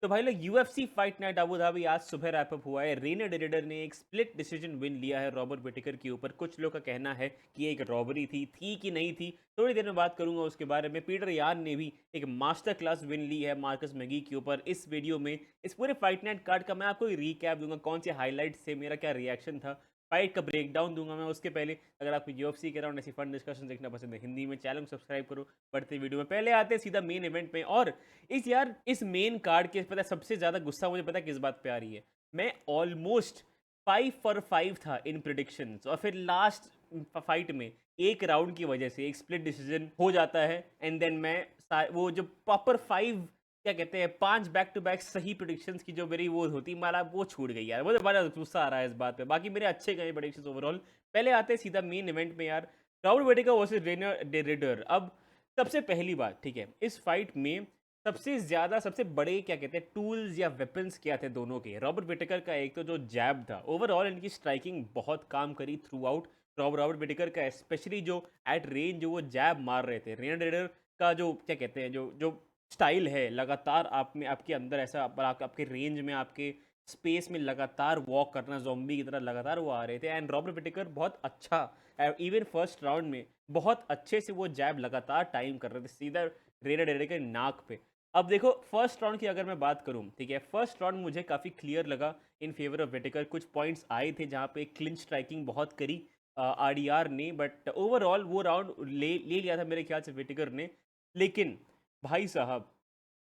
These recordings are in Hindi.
तो भाई लोग UFC fight night Abu Dhabi आज सुबह रैप अप हुआ है। रेना डेरिडर ने एक स्प्लिट डिसीजन विन लिया है रॉबर्ट विटेकर के ऊपर। कुछ लोग का कहना है कि ये एक रॉबरी थी कि नहीं थी, थोड़ी देर में बात करूंगा उसके बारे में। पीटर यान ने भी एक मास्टर क्लास विन ली है मार्कस मैगी के ऊपर। इस वीडियो में इस पूरे फाइट नाइट कार्ड का मैं आपको रिकैप दूंगा, कौन से हाईलाइट्स थे, मेरा क्या रिएक्शन था, फाइट का ब्रेक डाउन दूंगा मैं। उसके पहले अगर आपको यूएफसी के राउंड ऐसी फन डिस्कशन देखना पसंद है हिंदी में, चैनल को सब्सक्राइब करो। बढ़ते वीडियो में पहले आते हैं सीधा मेन इवेंट में। और इस मेन कार्ड के पता है सबसे ज्यादा गुस्सा मुझे पता है किस बात पे आ रही है। मैं ऑलमोस्ट 5 for 5 था इन प्रिडिक्शंस, और फिर लास्ट फाइट में एक राउंड की वजह से एक स्प्लिट डिसीजन हो जाता है। एंड देन मैं वो जो प्रॉपर 5 क्या कहते हैं 5 बैक टू बैक सही प्रिडिक्शंस की जो मेरी वो होती माला वो छूट गई यार। मुझे बड़ा गुस्सा आ रहा है इस बात पे। बाकी मेरे अच्छे गए प्रिडिक्शंस ओवरऑल। पहले आते हैं सीधा मेन इवेंट में यार, राउल वेडिका वर्सेस रेनर डेरिडर। अब सबसे पहली बात, ठीक है, इस फाइट में सबसे ज्यादा सबसे बड़े क्या कहते हैं टूल्स या वेपन्स क्या थे दोनों के। रॉबर्ट विटेकर का एक तो जो जैब था, ओवरऑल इनकी स्ट्राइकिंग बहुत काम करी थ्रू आउट। रॉबर्ट विटेकर का स्पेशली जो एट रेंज जो वो जैब मार रहे थे। रेनर डेरिडर का जो क्या कहते हैं जो जो स्टाइल है, लगातार आप में आपके अंदर ऐसा आपके रेंज में आपके स्पेस में लगातार वॉक करना, जोम्बी की तरह लगातार वो आ रहे थे। एंड रॉबर्ट विटेकर बहुत अच्छा, इवन फर्स्ट राउंड में बहुत अच्छे से वो जैब लगातार टाइम कर रहे थे सीधा रेना डेरे के नाक पे। अब देखो फर्स्ट राउंड की अगर मैं बात करूं, ठीक है, फर्स्ट राउंड मुझे काफ़ी क्लियर लगा इन फेवर ऑफ विटेकर। कुछ पॉइंट्स आए थे जहाँ पे क्लिंच स्ट्राइकिंग बहुत करी आरडीआर ने, बट ओवरऑल वो राउंड ले लिया था मेरे ख्याल से विटेकर ने। लेकिन भाई साहब,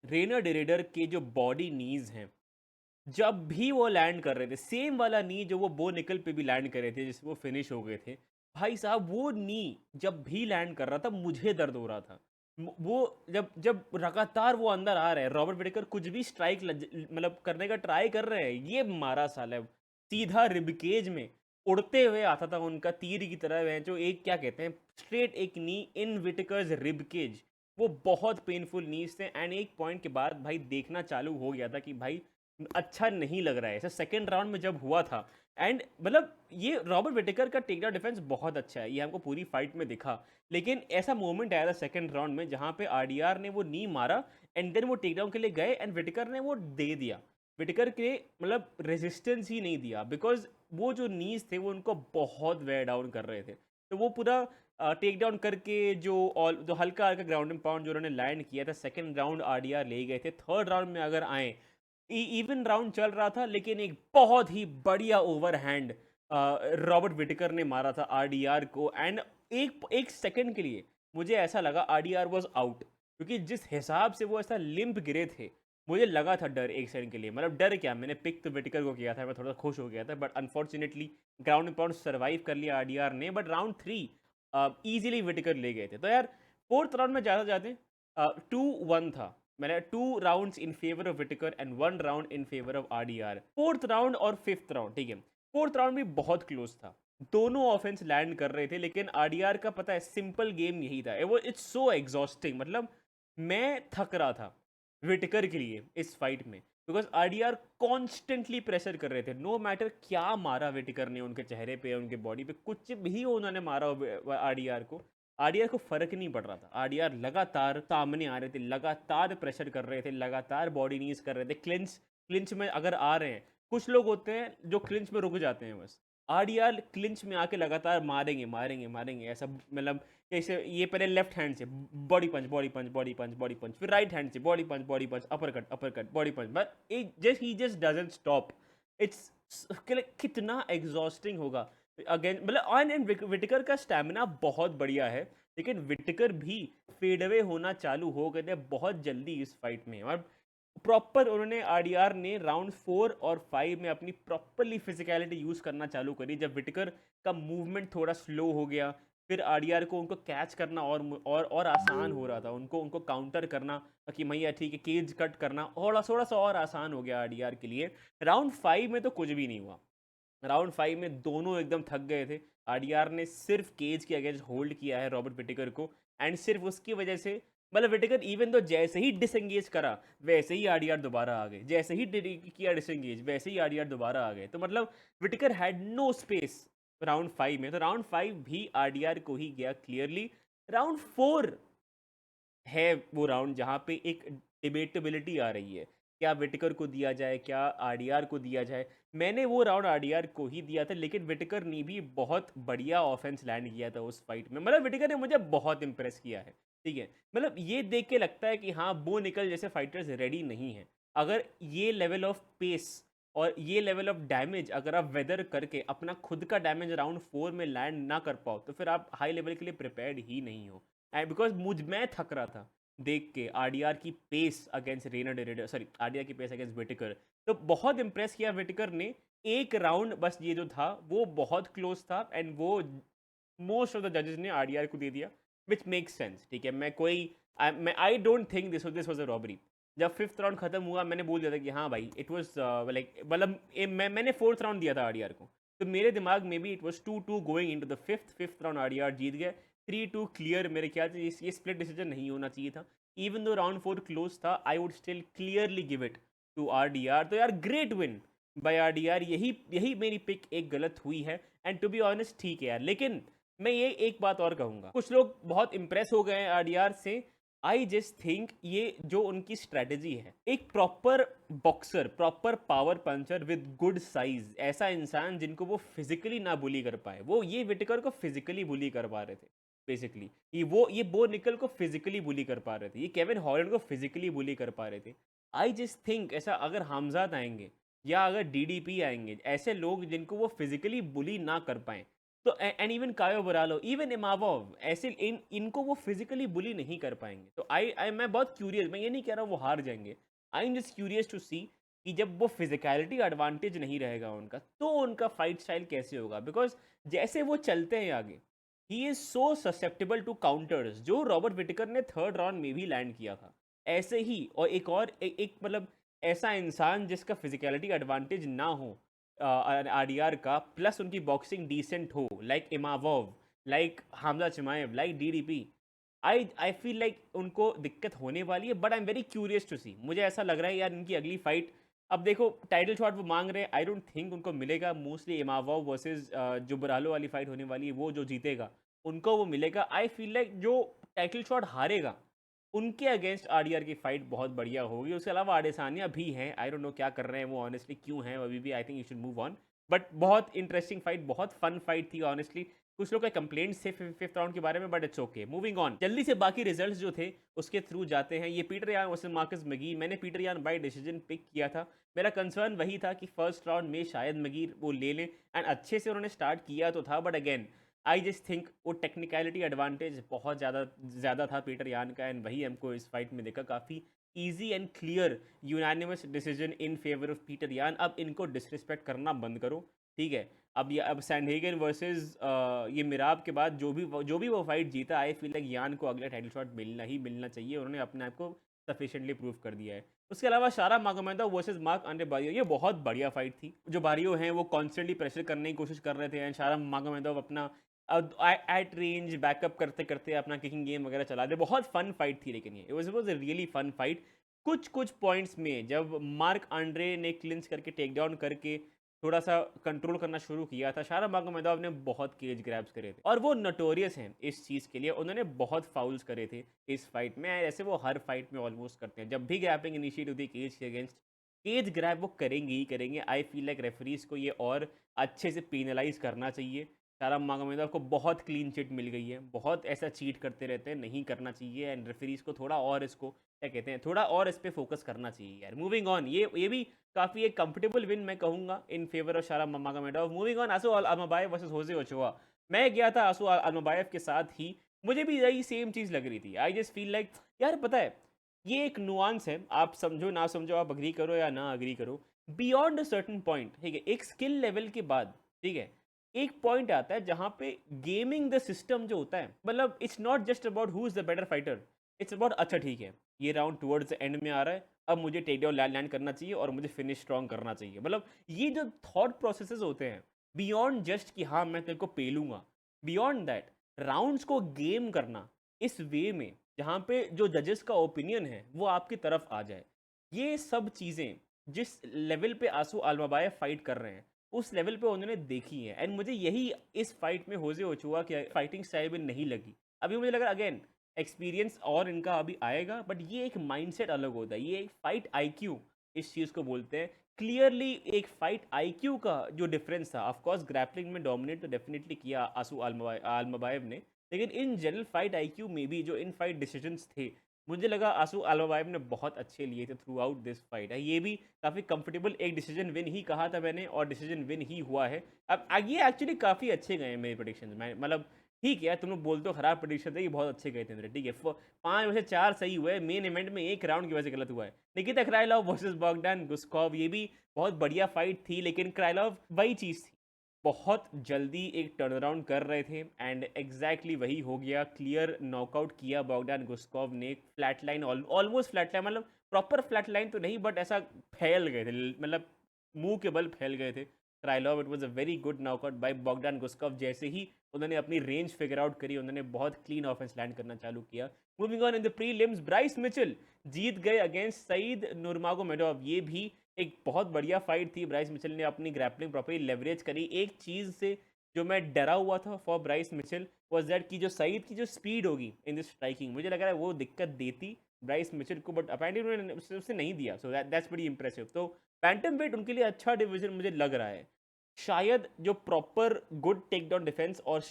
रेना डेरेडर के जो बॉडी नीज हैं, जब भी वो लैंड कर रहे थे, सेम वाला नी जो वो बो निकल पे भी लैंड कर रहे थे जिससे वो फिनिश हो गए थे, भाई साहब वो नी जब भी लैंड कर रहा था मुझे दर्द हो रहा था। वो जब जब लगातार वो अंदर आ रहे हैं, रॉबर्ट विटेकर कुछ भी स्ट्राइक मतलब करने का ट्राई कर रहे हैं, ये मारा साला सीधा रिबकेज में उड़ते हुए आता था उनका तीर की तरह। वह जो एक क्या कहते हैं स्ट्रेट एक नी इन विटेकर्स रिबकेज, वो बहुत पेनफुल नीज थे। एंड एक पॉइंट के बाद भाई देखना चालू हो गया था कि भाई अच्छा नहीं लग रहा है ऐसा सेकंड राउंड में जब हुआ था। एंड मतलब ये रॉबर्ट विटेकर का टेकडाउन डिफेंस बहुत अच्छा है, ये हमको पूरी फाइट में दिखा। लेकिन ऐसा मोमेंट आया था सेकंड राउंड में जहां पे आरडीआर ने वो नी मारा एंड देन वो टेकडाउन के लिए गए एंड विटेकर ने वो दे दिया। विटेकर के मतलब रेजिस्टेंस ही नहीं दिया, बिकॉज वो जो नीज थे वो उनको बहुत वेयर डाउन कर रहे थे। तो वो पूरा टेक डाउन करके जो हल्का हल्का ग्राउंड एंड पाउंड जो उन्होंने लैंड किया था, सेकंड राउंड आरडीआर ले गए थे। थर्ड राउंड में अगर आए, इवन राउंड चल रहा था लेकिन एक बहुत ही बढ़िया ओवरहैंड रॉबर्ट विटेकर ने मारा था आरडीआर को। एंड एक एक सेकंड के लिए मुझे ऐसा लगा आरडीआर वाज आउट, क्योंकि जिस हिसाब से वो ऐसा लिम्प गिरे थे मुझे लगा था डर एक सेकंड के लिए। मतलब डर क्या, मैंने पिक तो विटेकर को किया था, मैं थोड़ा खुश हो गया था, but unfortunately ground and pound survive कर लिया आरडीआर ने। बट राउंड 3 इजीली विटेकर ले गए थे। तो यार फोर्थ राउंड में ज़्यादा जाते 2-1 था। मैंने 2 rounds in favour of Whittaker and 1 round in favour of RDR. Fourth round और फिफ्थ राउंड, ठीक है, फोर्थ राउंड भी बहुत क्लोज था। दोनों ऑफेंस लैंड कर रहे थे, लेकिन आरडीआर का पता है सिंपल गेम यही था। वो इट्स सो एग्जॉस्टिंग, मतलब मैं थक रहा था विटेकर के लिए इस फाइट में, बिकॉज आरडीआर कॉन्स्टेंटली प्रेशर कर रहे थे। नो मैटर क्या मारा विटेकर ने उनके चेहरे पे उनके बॉडी पे, कुछ भी उन्होंने मारा आरडीआर को, आरडीआर को फर्क नहीं पड़ रहा था। आरडीआर लगातार सामने आ रहे थे, लगातार प्रेशर कर रहे थे, लगातार बॉडी नीज कर रहे थे। क्लिंच क्लिंच में अगर आ रहे हैं, कुछ लोग होते हैं जो क्लिंच में रुक जाते हैं बस, आरडीआर क्लिंच में आके लगातार मारेंगे मारेंगे मारेंगे ऐसा। मतलब जैसे ये पहले लेफ्ट हैंड से body punch body punch body punch body punch, फिर राइट हैंड से body punch uppercut body punch, but just ही जस्ट डजंट स्टॉप। इट्स कितना एग्जॉस्टिंग होगा अगेन। मतलब एंड विटेकर का स्टैमिना बहुत बढ़िया है, लेकिन विटेकर भी फेड अवे होना चालू हो गए थे बहुत जल्दी इस फाइट में। और प्रॉपर उन्होंने आरडीआर ने राउंड 4 और 5 में अपनी प्रॉपरली फिजिकलिटी यूज करना चालू करी, जब विटेकर का मूवमेंट थोड़ा स्लो हो गया। फिर आरडीआर को उनको कैच करना और आसान हो रहा था, उनको उनको काउंटर करना कि भैया ठीक है केज कट करना थोड़ा सा और आसान हो गया आरडीआर के लिए। राउंड 5 में तो कुछ भी नहीं हुआ। राउंड 5 में दोनों एकदम थक गए थे। आरडीआर ने सिर्फ केज के अगेंस्ट होल्ड किया है रॉबर्ट विटेकर को, एंड सिर्फ उसकी वजह से, मतलब विटेकर इवन तो जैसे ही डिसंगेज करा वैसे ही आरडीआर दोबारा आ गए, जैसे ही किया डिसंगेज वैसे ही आरडीआर दोबारा आ गए। तो मतलब Whittaker had no space round 5 में। तो राउंड 5 भी आरडीआर को ही गया क्लियरली। राउंड 4 है वो राउंड जहाँ पे एक डिबेटेबिलिटी आ रही है, क्या विटेकर को दिया जाए, क्या आरडीआर को दिया जाए। मैंने वो राउंड आरडीआर को ही दिया था, लेकिन विटेकर ने भी बहुत बढ़िया ऑफेंस लैंड किया था उस फाइट में। मतलब विटेकर ने मुझे बहुत इंप्रेस किया है, ठीक है। मतलब ये देख के लगता है कि हाँ, बो निकल जैसे फाइटर्स रेडी नहीं हैं। अगर ये लेवल ऑफ पेस और ये लेवल ऑफ डैमेज अगर आप वेदर करके अपना खुद का डैमेज राउंड 4 में लैंड ना कर पाओ, तो फिर आप हाई लेवल के लिए प्रिपेयर्ड ही नहीं हो। एंड बिकॉज मैं थक रहा था देख के आरडीआर की पेस अगेंस्ट रेनर डेरिडर, सॉरी आरडीआर की पेस अगेंस्ट विटेकर। तो बहुत इंप्रेस किया विटेकर ने। एक राउंड बस ये जो था वो बहुत क्लोज था, एंड वो मोस्ट ऑफ द जजेस ने आरडीआर को दे दिया, विच मेक्स सेंस, ठीक है। I don't think this was a robbery. जब फिफ्थ राउंड खत्म हुआ मैंने बोल दिया था कि हाँ भाई, इट वाज लाइक, मतलब मैंने फोर्थ राउंड दिया था आरडीआर को, तो मेरे दिमाग में भी it was 2-2 going into the fifth round RDR जीत गए। 3-2 क्लियर मेरे ख्याल से ये स्प्लिट डिसीजन नहीं होना चाहिए था। इवन दो राउंड 4 क्लोज था, I would still clearly give it to RDR. तो यार ग्रेट विन बाय आरडीआर, यही यही मेरी पिक एक गलत हुई है। एंड टू बी ऑनेस्ट ठीक है यार, लेकिन मैं ये एक बात और कहूंगा, कुछ लोग बहुत इंप्रेस हो गए हैं आरडीआर से। आई जस्ट थिंक ये जो उनकी स्ट्रेटेजी है, एक proper boxer, proper power puncture with good size, ऐसा इंसान जिनको वो फिजिकली ना बुली कर पाए, वो ये विटेकर को फिजिकली बुली कर पा रहे थे बेसिकली। ये बो निकल को फिजिकली बुली कर पा रहे थे, ये केविन हॉलैंड को फिजिकली बुली कर पा रहे थे। आई जस्ट थिंक ऐसा अगर हमजाद आएंगे या अगर डीडीपी आएंगे, ऐसे लोग जिनको वो फिजिकली बुली ना कर पाए, तो एंड इवन कायो बोरालो, इवन इमावोव, ऐसे इनको वो फिजिकली बुली नहीं कर पाएंगे। तो आई मैं बहुत क्यूरियस, मैं ये नहीं कह रहा वो हार जाएंगे, I am just curious to see कि जब वो फिजिकलिटी एडवांटेज नहीं रहेगा उनका, तो उनका फाइट स्टाइल कैसे होगा। बिकॉज जैसे वो चलते हैं आगे, he is so susceptible to counters, जो रॉबर्ट विटेकर ने थर्ड राउंड में भी लैंड किया था। ऐसे ही और एक और एक मतलब ऐसा इंसान जिसका फिजिकलिटी एडवांटेज ना हो आरडीआर का, प्लस उनकी बॉक्सिंग डिसेंट हो, like Imavov, like Khamzat Chimaev, like DDP, I feel like उनको दिक्कत होने वाली है। But I am very curious to see, मुझे ऐसा लग रहा है यार इनकी अगली फाइट, अब देखो टाइटल शॉट वो मांग रहे हैं, आई डोंट थिंक उनको मिलेगा। मोस्टली इमावोव वर्सेस जो बरालो वाली फाइट होने वाली है, वो जो जीतेगा उनको वो मिलेगा। आई फील लाइक जो टाइटल शॉट हारेगा उनके अगेंस्ट आरडीआर की फाइट बहुत बढ़िया होगी। उसके अलावा आडेसानिया भी हैं, आई डोंट नो क्या कर रहे हैं वो ऑनेस्टली, क्यों हैं अभी भी, I think you should move on. But बहुत इंटरेस्टिंग फाइट, बहुत फन फाइट थी ऑनेस्टली। कुछ लोग का कंप्लेंट्स थे फिफ्थ राउंड के बारे में, but it's okay. Moving on, जल्दी से बाकी रिजल्ट्स जो थे उसके थ्रू जाते हैं। ये पीटर यान वर्सेस मार्कस मैगी, मैंने पीटर यान बाय डिसीजन पिक किया था। मेरा कंसर्न वही था कि फर्स्ट राउंड में शायद मैगी वो ले लें, एंड अच्छे से उन्होंने स्टार्ट किया तो था, but again I just think वो टेक्निकलिटी एडवांटेज बहुत ज़्यादा था पीटर यान का, एंड वही हमको इस फाइट में देखा। काफ़ी easy and clear unanimous decision in favour of Peter यान। अब इनको डिसरिस्पेक्ट करना बंद करो, ठीक है। अब सैंडहेगन वर्सेस ये मिराब के बाद जो भी वो फाइट जीता, आई फील लाइक यान को अगला टाइटल शॉट मिलना ही मिलना चाहिए। उन्होंने अपने आप को सफिशिएंटली प्रूव कर दिया है। उसके अलावा शारा मागोमेदोव वर्सेस मार्क आंड्रे बारियो, ये बहुत बढ़िया फाइट थी। जो बारियो हैं वो कॉन्स्टेंटली प्रेशर करने की कोशिश कर रहे थे, एंड शारा मागोमेदोव अपना एट रेंज बैकअप करते करते अपना किकिंग गेम वगैरह चला दे। बहुत फन फाइट थी, लेकिन ये it was a really fun fight. कुछ कुछ पॉइंट्स में जब मार्क आंड्रे ने क्लिंच करके टेक डाउन करके थोड़ा सा कंट्रोल करना शुरू किया था, शारा मागोमेदोव ने बहुत केज ग्रैब्स करे थे, और वो नोटोरियस हैं इस चीज़ के लिए। उन्होंने बहुत फाउल्स करे थे इस फाइट में, ऐसे वो हर फाइट में ऑलमोस्ट करते हैं। जब भी ग्रैपिंग इनिशिएट होती है केज के अगेंस्ट, केज ग्रैब वो करेंगे ही करेंगे। आई फील लाइक रेफरीज को ये और अच्छे से पेनलाइज करना चाहिए। शारा मागोमेदोव को बहुत क्लीन चिट मिल गई है, बहुत ऐसा चीट करते रहते हैं, नहीं करना चाहिए। एंड रेफरीज को थोड़ा और इसको क्या कहते हैं, थोड़ा और इस पर फोकस करना चाहिए यार। मूविंग ऑन, ये भी काफ़ी एक कंफर्टेबल विन मैं कहूँगा इन favour of Shara Magomedov. Moving on, Asu Almabayev versus Jose Ochoa. मैं गया था आसू अल्माबाएव के साथ ही, मुझे भी यही सेम चीज़ लग रही थी। आई जस्ट फील लाइक यार पता है, ये एक नुआंस है, आप समझो ना समझो, आप अग्री करो या ना अग्री करो, बियॉन्ड अ सर्टन पॉइंट, ठीक है, एक स्किल लेवल के बाद, ठीक है, एक पॉइंट आता है जहाँ पे गेमिंग द सिस्टम जो होता है, मतलब it's not just about who is the better fighter, it's about अच्छा ठीक है, ये राउंड टुवर्ड्स द एंड में आ रहा है, अब मुझे टेक डाउन लैंड करना चाहिए और मुझे फिनिश स्ट्रॉन्ग करना चाहिए। मतलब ये जो थॉट प्रोसेसेस होते हैं, बियॉन्ड जस्ट कि हाँ मैं तेरे को पेलूंगा, बियॉन्ड दैट राउंड्स को गेम करना इस वे में जहाँ पे जो जजेस का ओपिनियन है वो आपकी तरफ आ जाए, ये सब चीज़ें जिस लेवल पे आंसू अल्माबाएव फाइट कर रहे हैं उस लेवल पे उन्होंने देखी है। एंड मुझे यही इस फाइट में होजे ओचोआ की फाइटिंग स्टाइल में नहीं लगी। अभी मुझे लगा अगेन एक्सपीरियंस और इनका अभी आएगा, बट ये एक माइंडसेट अलग होता है, ये एक फाइट आईक्यू इस चीज़ को बोलते हैं। क्लियरली एक फाइट आईक्यू का जो डिफरेंस था, ऑफ कोर्स ग्रैपलिंग में डोमिनेट तो डेफिनेटली किया आसू अल्मबाएव ने, लेकिन इन जनरल फाइट आईक्यू में भी जो इन फाइट डिसीजंस थे, मुझे लगा आसू अल्मबाएव ने बहुत अच्छे लिए थे थ्रू आउट दिस फाइट है। ये भी काफ़ी कंफर्टेबल एक डिसीजन विन ही कहा था मैंने, और डिसीजन विन ही हुआ है। अब ये एक्चुअली काफ़ी अच्छे गए हैं मेरे प्रेडिक्शन में, मतलब ठीक है, तुम लोग बोलते हो खराब प्रेडिक्शन थे, ये बहुत अच्छे गए थे मेरे, ठीक है। 5 में से 4 सही हुए, मेन इवेंट में एक राउंड की वजह से गलत हुआ है। निकिता क्राइलॉव वर्सेस बॉगडान गुस्कॉव, ये भी बहुत बढ़िया फाइट थी, लेकिन क्राइलॉव वही चीज़ थी, बहुत जल्दी एक टर्न अराउंड कर रहे थे, एंड एग्जैक्टली वही हो गया। क्लियर नॉकआउट किया बॉगडान गुस्कॉव ने, flat line, almost flat line, मतलब प्रॉपर फ्लैट लाइन तो नहीं, बट ऐसा फैल गए थे, मतलब मुंह के बल फैल गए थे Krylov. It was a very good knockout by Bogdan Guskov. जैसे ही उन्होंने अपनी रेंज फिगर आउट करी, उन्होंने बहुत क्लीन ऑफेंस लैंड करना चालू किया। Moving on in the prelims, Bryce Mitchell जीत गए अगेंस्ट सईद नुरमागोमेडोव। ये भी एक बहुत बढ़िया फाइट थी। ब्राइस मिचेल ने अपनी ग्रैपलिंग प्रॉपर्ली लेवरेज करी। एक चीज़ से जो मैं डरा हुआ था for Bryce Mitchell was that कि जो सईद की जो स्पीड होगी इन दिस स्ट्राइकिंग, मुझे लग रहा है वो दिक्कत देती ब्राइस मिचेल को, बट अपेरेंटली उन्होंने उससे नहीं दिया। So that's very impressive. तो पैंटम वेट उनके लिए अच्छा डिवीजन मुझे लग रहा है। शायद जो proper good take down defence और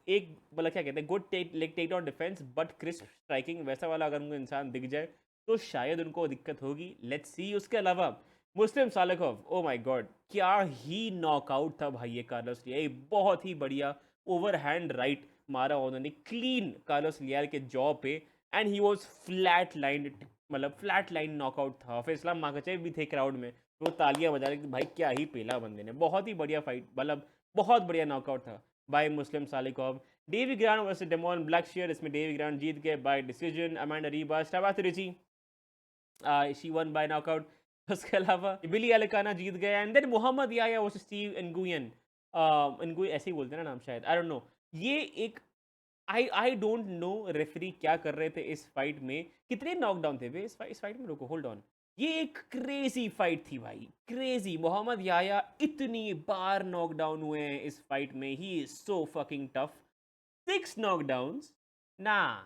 एक मतलब क्या कहते हैं good take down defence but crisp striking, वैसा वाला अगर उनको इंसान दिख जाए तो शायद उनको दिक्कत होगी। Let's see. उसके अलावा मुस्लिम सालकोव, ओ माय गॉड, क्या ही नॉकआउट था भाई ये कार्लोस लियाल। बहुत ही बढ़िया ओवरहैंड राइट मारा उन्होंने क्लीन कार्लोस लियाल के जॉ पे, and he was flat line, मतलब फ्लैट लाइन नॉकआउट था। फिर इस्लाम माखाचेव भी थे क्राउड में, वो तालियां बजा रहे कि भाई क्या ही पेला बंदे ने। बहुत ही बढ़िया फाइट, मतलब बहुत बढ़िया नॉकआउट था by Muslim Salikhov. Davey Grant versus Damon Blackshear, इसमें डेवी ग्रांड जीत गए by decision. Amanda Ribas Tabatha Ricci, she won by knockout. उसके अलावा बिली एलिकाना जीत गया, and then Mohammed Yahya versus Steve Nguyen. Nguyen ऐसे ही बोलते हैं ना नाम शायद, आई डोंट नो। ये एक आई डोंट नो रेफरी क्या कर रहे थे इस फाइट में। कितने नॉकडाउन थे वे इस फाइट में? रुको, होल्ड ऑन। ये एक क्रेजी फाइट थी भाई, क्रेजी। मोहम्मद याया इतनी बार नॉकडाउन हुए हैं इस फाइट में, ही इज सो फकिंग टफ। 6 नॉकडाउन्स ना,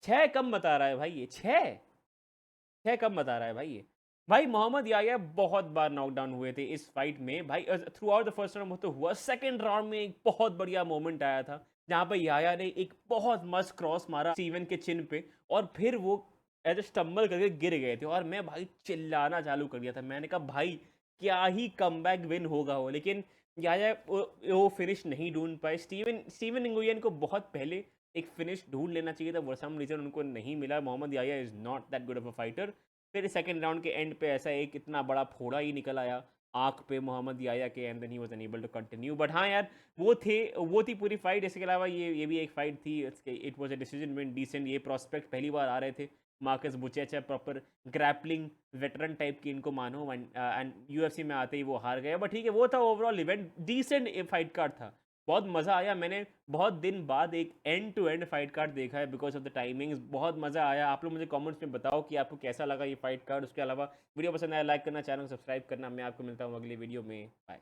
6 कम बता रहा है भाई ये, 6 कम बता रहा है भाई ये। भाई मोहम्मद याया बहुत बार नॉकडाउन हुए थे इस फाइट में भाई। Through out the first round तो हुआ, सेकंड राउंड में एक बहुत बढ़िया मोमेंट आया था जहां पर याया ने एक बहुत मस्त क्रॉस मारा स्टीवन के चिन पे, और फिर वो एज स्टम्बल करके गिर गए थे, और मैं भाई चिल्लाना चालू कर दिया था। मैंने कहा भाई क्या ही कमबैक विन होगा वो, लेकिन याया वो फिनिश नहीं ढूंढ पाए। स्टीवन इंगुयन को बहुत पहले एक फिनिश ढूंढ लेना चाहिए था, फॉर सम रीजन उनको नहीं मिला। Mohammed Yahya is not that good of a fighter. फिर सेकंड राउंड के एंड पे ऐसा एक इतना बड़ा फोड़ा ही निकल आया आंख पे मोहम्मद याया के, and then he was unable to continue. But हाँ यार, वो थी पूरी फाइट। इसके अलावा ये भी एक फाइट थी, it was a decision win decent. ये प्रोस्पेक्ट पहली बार आ रहे थे, Marcus Buchecha, proper grappling veteran type की इनको मानो, एंड यूएफसी में आते ही वो हार गए। बट ठीक है, वो था overall event, decent fight card था, बहुत मज़ा आया। मैंने बहुत दिन बाद एक end to end fight card देखा है बिकॉज ऑफ द टाइमिंग्स, बहुत मज़ा आया। आप लोग मुझे कमेंट्स में बताओ कि आपको कैसा लगा ये फाइट कार्ड। उसके अलावा वीडियो पसंद आया लाइक करना, चैनल को सब्सक्राइब करना। मैं आपको मिलता हूँ अगली वीडियो में, बाय।